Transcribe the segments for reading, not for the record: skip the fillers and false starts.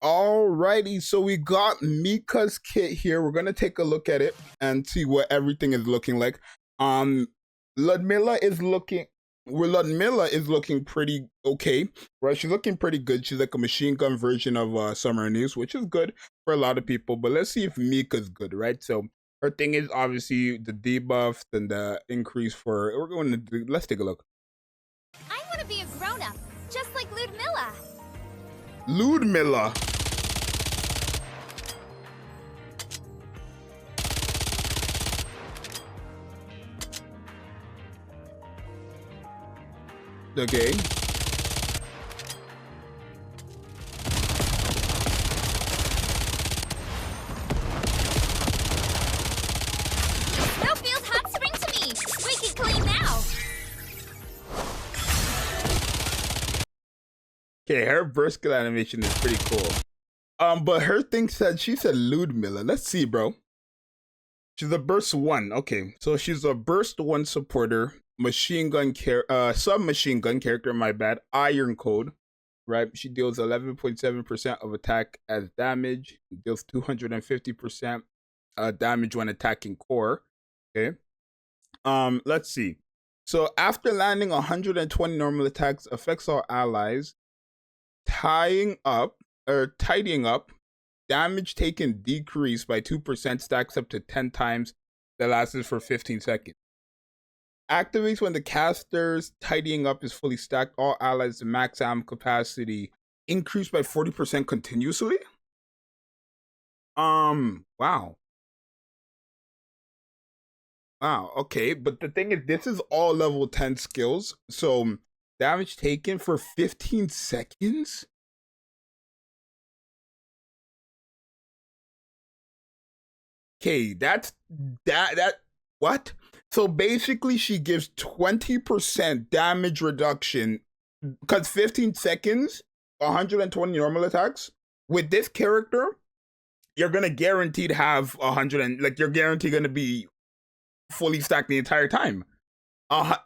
Alrighty, so we got Mica's kit here. We're gonna take a look at it and see what everything is looking like. Um, Ludmilla is looking. Ludmilla is looking pretty okay, right? She's looking pretty good. She's like a machine gun version of Summer News, which is good for a lot of people. But let's see if Mica's good, right? So her thing is obviously the debuff and the increase for. We're going to do, let's take a look. I want to be a grown-up, just like Ludmilla. Ludmilla. Okay. Snow feels hot spring to me. Squeaky clean now. Okay, her burst skill animation is pretty cool. But her thing said she said Ludmilla. Let's see, bro. She's a burst 1. Okay, so she's a burst 1 supporter. Machine gun submachine gun character, my bad. Iron code, right? She deals 11.7% of attack as damage. Deals 250% damage when attacking core. Okay. Let's see. So after landing 120 normal attacks, affects all allies. Tidying up, damage taken decreased by 2%, stacks up to 10 times. That lasts for 15 seconds. Activates when the caster's tidying up is fully stacked. All allies' max ammo capacity increased by 40% continuously. Wow. Wow, okay. But the thing is, this is all level 10 skills. So damage taken for 15 seconds? Okay, that what? So basically she gives 20% damage reduction because 15 seconds, 120 normal attacks. With this character, you're gonna guaranteed have 100 and like you're guaranteed gonna be fully stacked the entire time.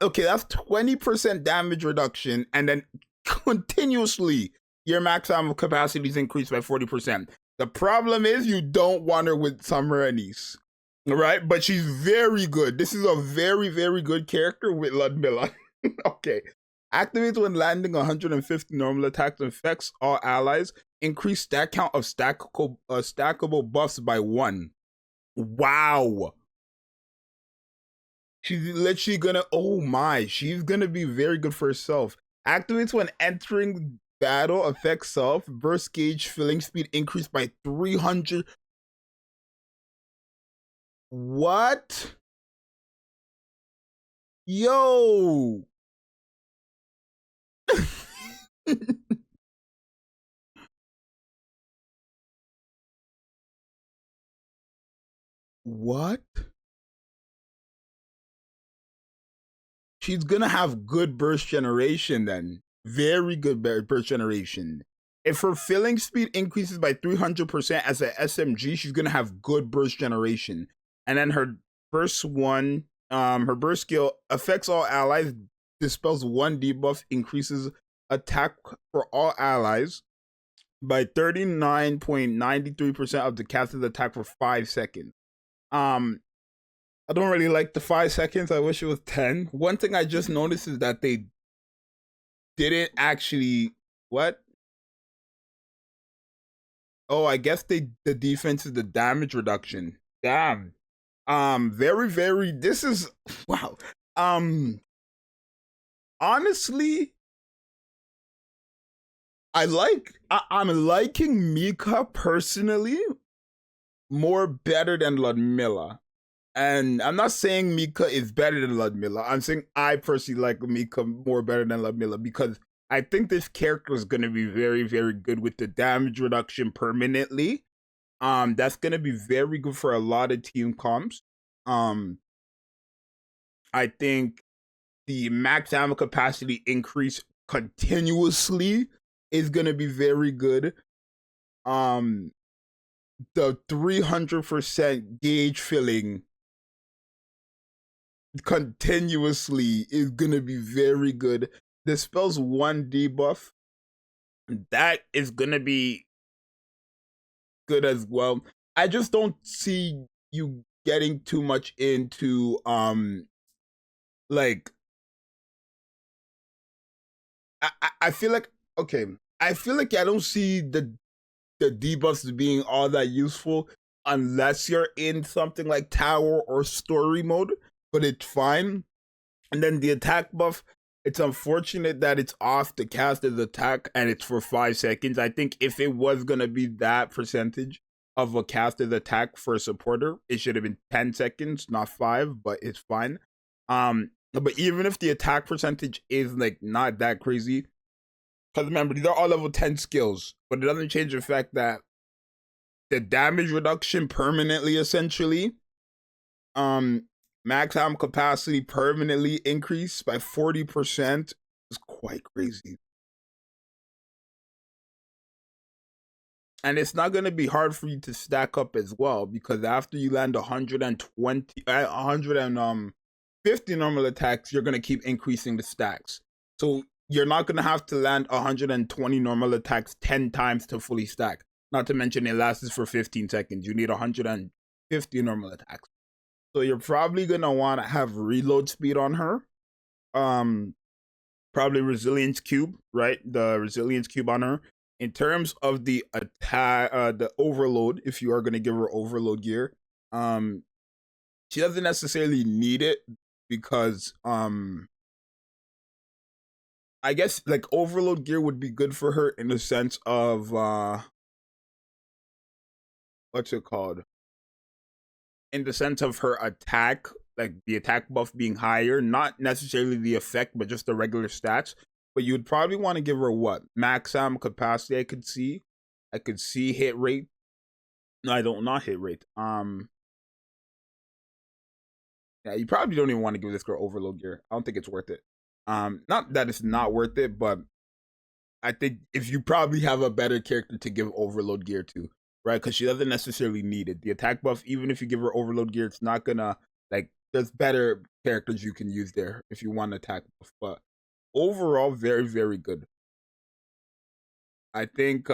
Okay, that's 20% damage reduction, and then continuously your max ammo capacity is increased by 40%. The problem is you don't want her with Summer Anise, right? But she's very good. This is a very, very good character with Ludmilla. Okay. Activates when landing 150 normal attacks, affects all allies. Increase stack count of stackable buffs by 1. Wow. She's literally gonna, oh my, she's gonna be very good for herself. Activates when entering battle, affects self. Burst gauge filling speed increased by 300. What? Yo. What? She's gonna have good burst generation then. Very good burst generation. If her filling speed increases by 300% as an SMG, she's gonna have good burst generation. And then her burst 1, her burst skill affects all allies, dispels 1 debuff, increases attack for all allies by 39.93% of the caster's attack for 5 seconds. I don't really like the 5 seconds. I wish it was 10. One thing I just noticed is that they didn't actually what? Oh, I guess the defense is the damage reduction. Damn. Very, very. This is wow. Honestly, I'm liking Mica personally more better than Ludmilla. And I'm not saying Mica is better than Ludmilla. I'm saying I personally like Mica more better than Ludmilla because I think this character is going to be very, very good with the damage reduction permanently. That's going to be very good for a lot of team comps. I think the max ammo capacity increase continuously is going to be very good. The 300% gauge filling continuously is gonna be very good. Dispels 1 debuff. That is gonna be good as well. I just don't see you getting too much into like I feel like okay. I feel like I don't see the debuffs being all that useful unless you're in something like tower or story mode, but it's fine. And then the attack buff, it's unfortunate that it's off the caster's attack and it's for 5 seconds. I think if it was gonna be that percentage of a caster's attack for a supporter, it should have been 10 seconds, not 5, but it's fine. But even if the attack percentage is like not that crazy, because remember, these are all level 10 skills, but it doesn't change the fact that the damage reduction permanently, essentially, max amp capacity permanently increased by 40% is quite crazy. And it's not going to be hard for you to stack up as well, because after you land 150 normal attacks, you're going to keep increasing the stacks. So you're not going to have to land 120 normal attacks 10 times to fully stack. Not to mention it lasts for 15 seconds. You need 150 normal attacks. So you're probably going to want to have reload speed on her. Probably resilience cube, right? The resilience cube on her. In terms of the attack, the overload, if you are going to give her overload gear, she doesn't necessarily need it because I guess like overload gear would be good for her in the sense of what's it called? In the sense of her attack, like the attack buff being higher, not necessarily the effect, but just the regular stats. But you would probably want to give her what? Max amp capacity, I could see hit rate. No, I don't, not hit rate. Yeah, you probably don't even want to give this girl overload gear. I don't think it's worth it. Not that it's not worth it, but I think if you probably have a better character to give overload gear to, right? Because she doesn't necessarily need it. The attack buff, even if you give her overload gear, it's not gonna, like, there's better characters you can use there if you want attack buff. But overall, very, very good. I think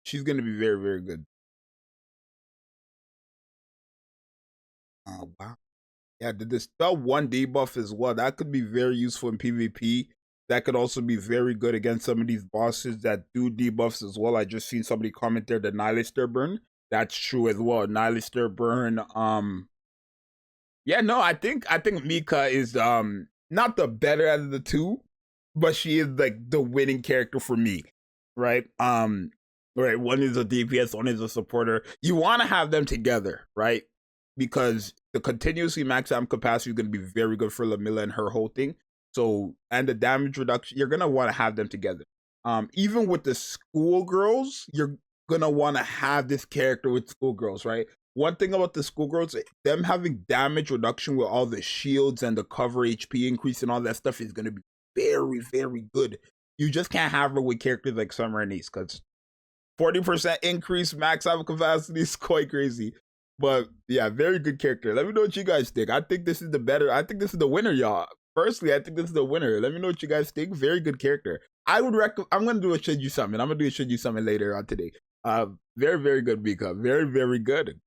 she's gonna be very, very good. Oh wow. Yeah, the dispel 1 debuff as well. That could be very useful in PvP. That could also be very good against some of these bosses that do debuffs as well. I just seen somebody comment there, the Nihilister burn. That's true as well. Nihilister burn. Yeah, no, I think Mica is not the better out of the two, but she is like the winning character for me. Right? Right, one is a DPS, one is a supporter. You want to have them together, right? Because the continuously max amp capacity is going to be very good for Lamilla and her whole thing. So, and the damage reduction, you're going to want to have them together. Even with the schoolgirls, you're going to want to have this character with schoolgirls, right? One thing about the schoolgirls, them having damage reduction with all the shields and the cover HP increase and all that stuff is going to be very, very good. You just can't have her with characters like Summer and Ace, because 40% increase max amp capacity is quite crazy. But yeah, very good character. Let me know what you guys think. I think this is the better. I think this is the winner, y'all. Personally, I think this is the winner. Let me know what you guys think. Very good character. I would recommend. I'm gonna do a should you summon. I'm gonna do a should you summon later on today. Very, very good, Mica. Very, very good.